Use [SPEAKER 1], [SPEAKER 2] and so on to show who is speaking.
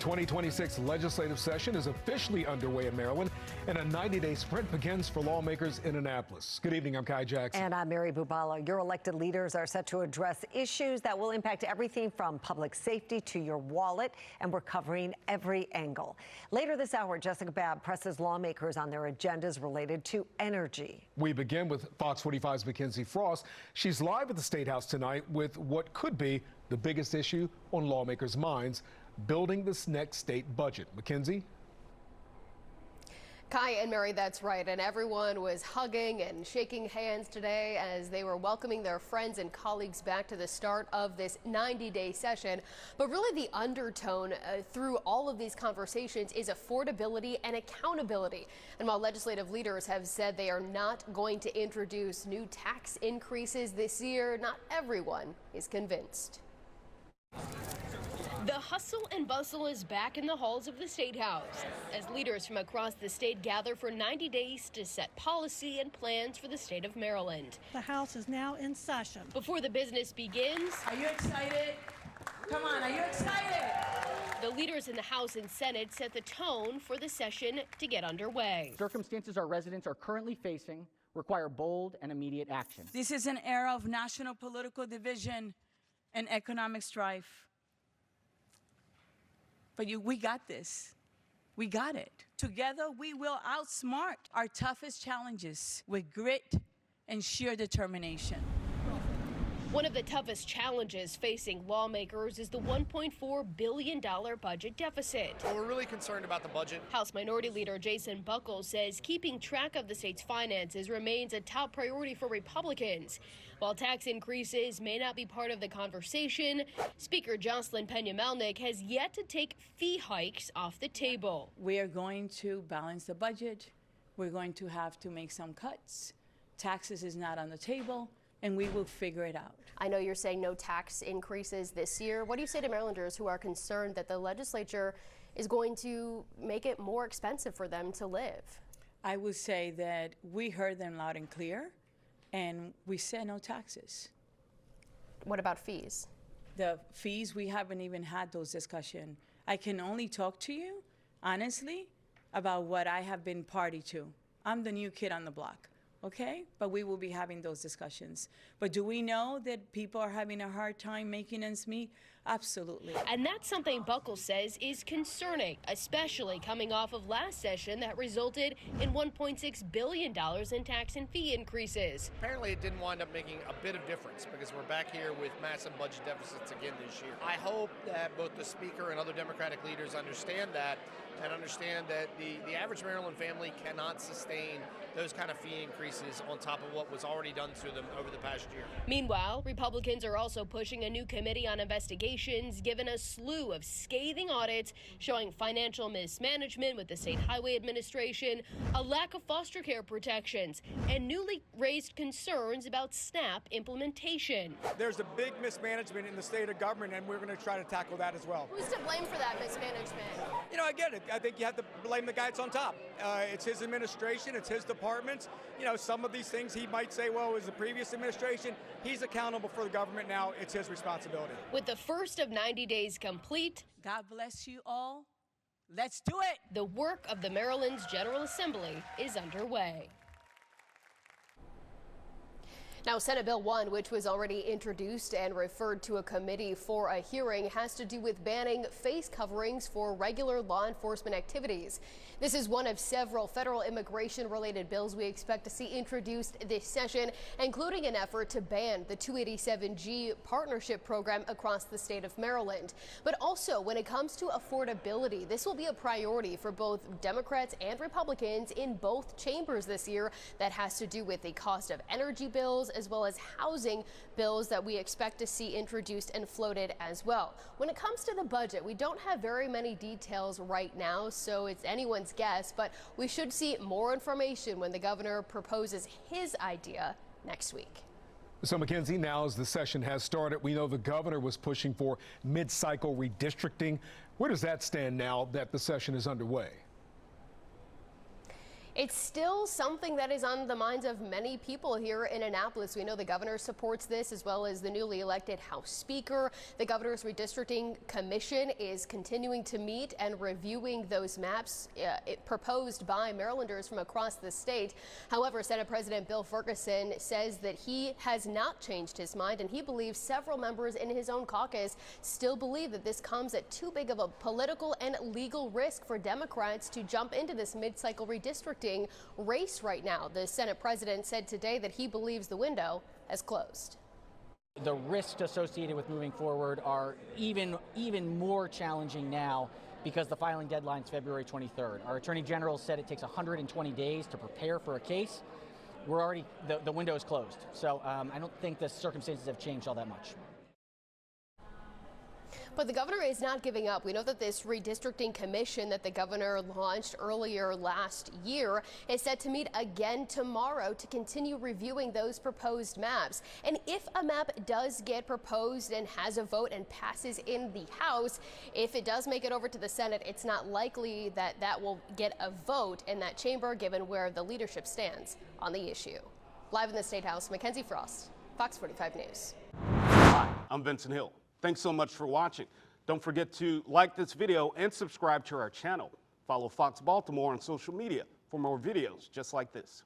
[SPEAKER 1] The 2026 legislative session is officially underway in Maryland, and a 90-day sprint begins for lawmakers in Annapolis. Good evening, I'm Kai Jackson.
[SPEAKER 2] And I'm Mary Bubala. Your elected leaders are set to address issues that will impact everything from public safety to your wallet, and we're covering every angle. Later this hour, Jessica Babb presses lawmakers on their agendas related to energy.
[SPEAKER 1] We begin with Fox 45's Mackenzie Frost. She's live at the State House tonight with what could be the biggest issue on lawmakers' minds: building this next state budget. Mackenzie?
[SPEAKER 3] Kai and Mary, that's right. And everyone was hugging and shaking hands today as they were welcoming their friends and colleagues back to the start of this 90-day session. But really the undertone through all of these conversations is affordability and accountability. And while legislative leaders have said they are not going to introduce new tax increases this year, not everyone is convinced.
[SPEAKER 4] The hustle and bustle is back in the halls of the State House as leaders from across the state gather for 90 days to set policy and plans for the state of Maryland.
[SPEAKER 5] The House is now in session.
[SPEAKER 4] Before the business begins,
[SPEAKER 6] are you excited? Come on, are you excited?
[SPEAKER 4] The leaders in the House and Senate set the tone for the session to get underway.
[SPEAKER 7] Circumstances our residents are currently facing require bold and immediate action.
[SPEAKER 6] This is an era of national political division and economic strife. But we got this. We got it. Together, we will outsmart our toughest challenges with grit and sheer determination.
[SPEAKER 4] One of the toughest challenges facing lawmakers is the $1.4 billion budget deficit.
[SPEAKER 8] Well, we're really concerned about the budget.
[SPEAKER 4] House Minority Leader Jason Buckles says keeping track of the state's finances remains a top priority for Republicans. While tax increases may not be part of the conversation, Speaker Joseline Pena-Melnyk has yet to take fee hikes off the table.
[SPEAKER 6] We are going to balance the budget. We're going to have to make some cuts. Taxes is not on the table, and we will figure it out.
[SPEAKER 3] I know you're saying no tax increases this year. What do you say to Marylanders who are concerned that the legislature is going to make it more expensive for them to live?
[SPEAKER 6] I would say that we heard them loud and clear, and we said no taxes.
[SPEAKER 3] What about fees?
[SPEAKER 6] The fees, we haven't even had those discussions. I can only talk to you, honestly, about what I have been party to. I'm the new kid on the block. Okay, but we will be having those discussions. But do we know that people are having a hard time making ends meet? Absolutely.
[SPEAKER 4] And that's something Buckles says is concerning, especially coming off of last session that resulted in $1.6 billion in tax and fee increases.
[SPEAKER 8] Apparently it didn't wind up making a bit of difference because we're back here with massive budget deficits again this year. I hope that both the Speaker and other Democratic leaders understand that, and understand that the average Maryland family cannot sustain those kind of fee increases on top of what was already done to them over the past year.
[SPEAKER 4] Meanwhile, Republicans are also pushing a new committee on investigations, given a slew of scathing audits showing financial mismanagement with the State Highway Administration, a lack of foster care protections, and newly raised concerns about SNAP implementation.
[SPEAKER 9] There's a big mismanagement in the state of government, and we're going to try to tackle that as well.
[SPEAKER 3] Who's to blame for that mismanagement?
[SPEAKER 9] You know, I get it. I think you have to blame the guy that's on top. It's his administration, it's his departments. You know, some of these things he might say, well, it was the previous administration. He's accountable for the government now. It's his responsibility.
[SPEAKER 4] With the first of 90 days complete,
[SPEAKER 6] God bless you all. Let's do it.
[SPEAKER 4] The work of the Maryland's General Assembly is underway.
[SPEAKER 3] Now, Senate Bill 1, which was already introduced and referred to a committee for a hearing, has to do with banning face coverings for regular law enforcement activities. This is one of several federal immigration-related bills we expect to see introduced this session, including an effort to ban the 287G partnership program across the state of Maryland. But also, when it comes to affordability, this will be a priority for both Democrats and Republicans in both chambers this year. That has to do with the cost of energy bills, as well as housing bills that we expect to see introduced and floated as well. When it comes to the budget, we don't have very many details right now, so it's anyone's guess, but we should see more information when the governor proposes his idea next week.
[SPEAKER 1] So, Mackenzie, now as the session has started, we know the governor was pushing for mid-cycle redistricting. Where does that stand now that the session is underway?
[SPEAKER 3] It's still something that is on the minds of many people here in Annapolis. We know the governor supports this, as well as the newly elected House Speaker. The governor's Redistricting Commission is continuing to meet and reviewing those maps proposed by Marylanders from across the state. However, Senate President Bill Ferguson says that he has not changed his mind, and he believes several members in his own caucus still believe that this comes at too big of a political and legal risk for Democrats to jump into this mid-cycle redistricting race right now. The Senate president said today that he believes the window has closed.
[SPEAKER 7] The risks associated with moving forward are even more challenging now because the filing deadline is February 23rd. Our Attorney General said it takes 120 days to prepare for a case. We're already, the window is closed. So I don't think the circumstances have changed all that much.
[SPEAKER 3] But the governor is not giving up. We know that this redistricting commission that the governor launched earlier last year is set to meet again tomorrow to continue reviewing those proposed maps. And if a map does get proposed and has a vote and passes in the House, if it does make it over to the Senate, it's not likely that that will get a vote in that chamber, given where the leadership stands on the issue. Live in the State House, Mackenzie Frost, Fox 45 News.
[SPEAKER 10] Hi, I'm Vincent Hill. Thanks so much for watching. Don't forget to like this video and subscribe to our channel. Follow Fox Baltimore on social media for more videos just like this.